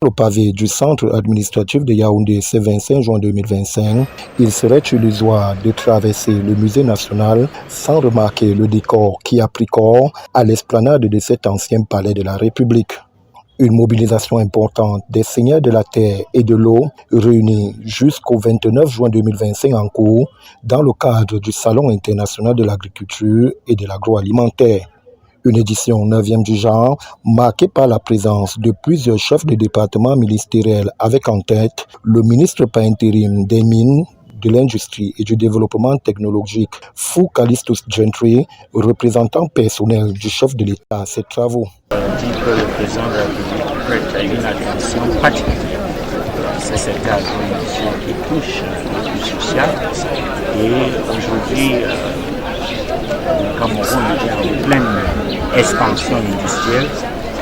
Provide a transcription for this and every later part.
le pavé du centre administratif de Yaoundé ce 25 juin 2025, il serait illusoire de traverser le musée national sans remarquer le décor qui a pris corps à l'esplanade de cet ancien palais de la République. Une mobilisation importante des seigneurs de la terre et de l'eau réunis jusqu'au 29 juin 2025 en cours dans le cadre du Salon international de l'agriculture et de l'agroalimentaire. Une édition 9e du genre marquée par la présence de plusieurs chefs de département ministériels avec en tête le ministre par intérim des Mines, de l'Industrie et du Développement technologique, Fou Callistus Gentry, représentant personnel du chef de l'État à ces travaux. On dit que le président de la République prête une attention particulière à ce secteur agroalimentaire qui touche le plus social. Et aujourd'hui, le Cameroun est en pleine expansion industrielle,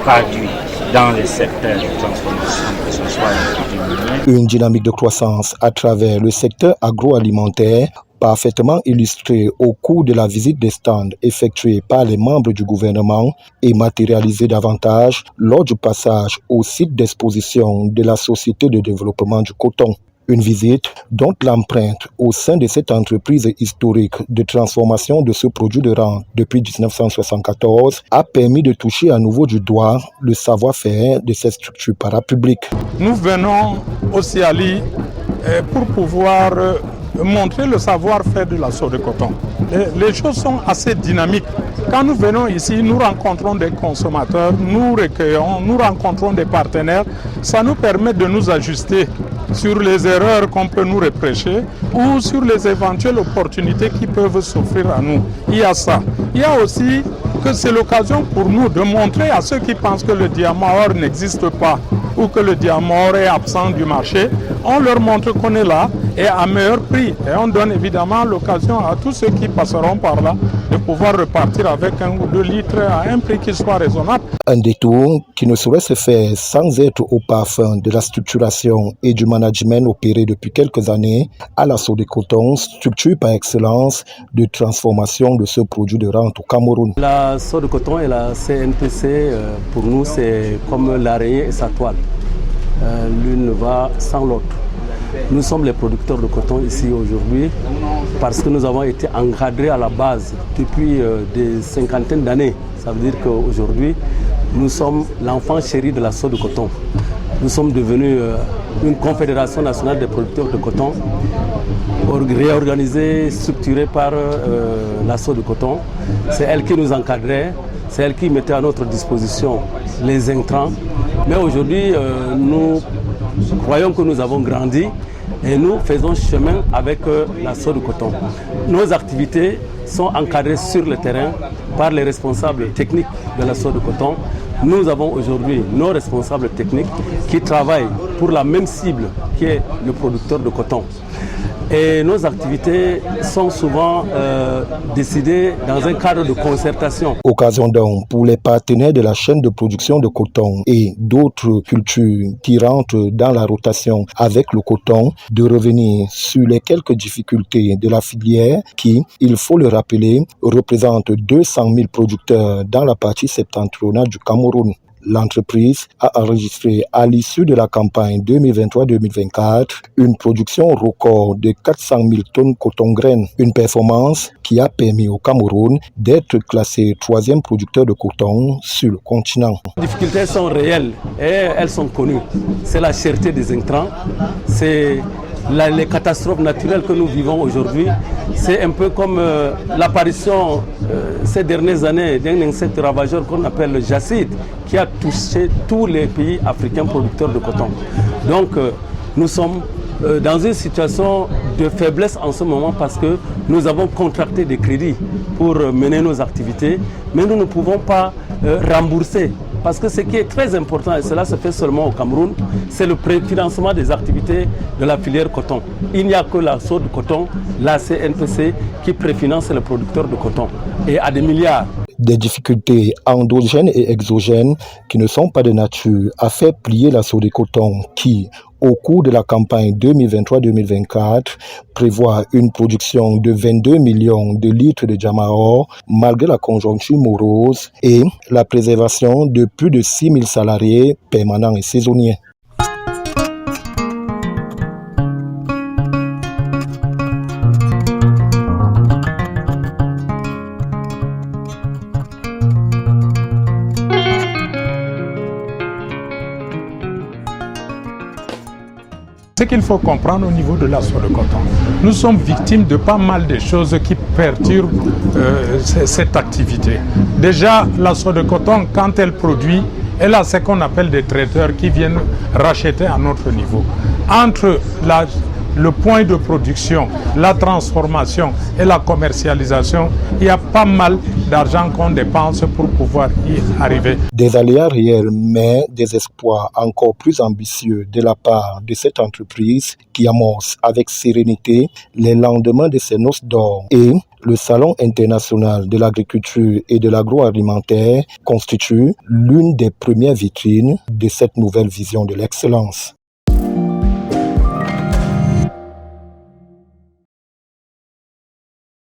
traduite dans les secteurs de transformation, que ce soit l'agriculture. Une dynamique de croissance à travers le secteur agroalimentaire, parfaitement illustrée au cours de la visite des stands effectuée par les membres du gouvernement et matérialisée davantage lors du passage au site d'exposition de la Société de développement du coton. Une visite dont l'empreinte au sein de cette entreprise historique de transformation de ce produit de rente depuis 1974 a permis de toucher à nouveau du doigt le savoir-faire de cette structure parapublique. Nous venons au CIALI pour pouvoir montrer le savoir-faire de la soie de coton. Les choses sont assez dynamiques. Quand nous venons ici, nous rencontrons des consommateurs, nous recueillons, nous rencontrons des partenaires. Ça nous permet de nous ajuster sur les erreurs qu'on peut nous reprocher ou sur les éventuelles opportunités qui peuvent s'offrir à nous. Il y a ça. Il y a aussi que c'est l'occasion pour nous de montrer à ceux qui pensent que le diamant or n'existe pas ou que le diamant or est absent du marché, on leur montre qu'on est là et à meilleur prix. Et on donne évidemment l'occasion à tous ceux qui passeront par là de pouvoir repartir avec 1 ou 2 litres à un prix qui soit raisonnable. Un détour qui ne saurait se faire sans être au parfum de la structuration et du management opéré depuis quelques années à la Soie de coton, structure par excellence de transformation de ce produit de rente au Cameroun. La Soie de coton et la CNPC, pour nous, c'est comme l'araignée et sa toile. L'une va sans l'autre. Nous sommes les producteurs de coton ici aujourd'hui parce que nous avons été encadrés à la base depuis des cinquantaines d'années. Ça veut dire qu'aujourd'hui, nous sommes l'enfant chéri de la soie de coton. Nous sommes devenus une confédération nationale des producteurs de coton, réorganisée, structurée par la soie de coton. C'est elle qui nous encadrait, c'est elle qui mettait à notre disposition les intrants. Mais aujourd'hui, nous croyons que nous avons grandi et nous faisons chemin avec la soie de coton. Nos activités sont encadrées sur le terrain par les responsables techniques de la soie de coton. Nous avons aujourd'hui nos responsables techniques qui travaillent pour la même cible qui est le producteur de coton. Et nos activités sont souvent décidées dans un cadre de concertation. Occasion donc pour les partenaires de la chaîne de production de coton et d'autres cultures qui rentrent dans la rotation avec le coton de revenir sur les quelques difficultés de la filière qui, il faut le rappeler, représente 200 000 producteurs dans la partie septentrionale du Cameroun. L'entreprise a enregistré à l'issue de la campagne 2023-2024 une production record de 400 000 tonnes coton-graines, une performance qui a permis au Cameroun d'être classé 3e producteur de coton sur le continent. Les difficultés sont réelles et elles sont connues. C'est la cherté des intrants, c'est les catastrophes naturelles que nous vivons aujourd'hui. C'est un peu comme l'apparition ces dernières années d'un insecte ravageur qu'on appelle le jacide, qui a touché tous les pays africains producteurs de coton. Donc nous sommes dans une situation de faiblesse en ce moment parce que nous avons contracté des crédits pour mener nos activités, mais nous ne pouvons pas rembourser. Parce que ce qui est très important, et cela se fait seulement au Cameroun, c'est le préfinancement des activités de la filière coton. Il n'y a que la soie de coton, la CNPC, qui préfinance les producteurs de coton, et à des milliards. Des difficultés endogènes et exogènes qui ne sont pas de nature à faire plier la soie de coton qui, au cours de la campagne 2023-2024, prévoit une production de 22 millions de litres de diamant or malgré la conjoncture morose et la préservation de plus de 6 000 salariés permanents et saisonniers. Ce qu'il faut comprendre au niveau de la soie de coton, nous sommes victimes de pas mal de choses qui perturbent cette activité. Déjà, la soie de coton, quand elle produit, elle a ce qu'on appelle des traiteurs qui viennent racheter à notre niveau. Entre le point de production, la transformation et la commercialisation, il y a pas mal d'argent qu'on dépense pour pouvoir y arriver. Des aléas réels, mais des espoirs encore plus ambitieux de la part de cette entreprise qui amorce avec sérénité les lendemains de ses noces d'or. Et le Salon international de l'agriculture et de l'agroalimentaire constitue l'une des premières vitrines de cette nouvelle vision de l'excellence.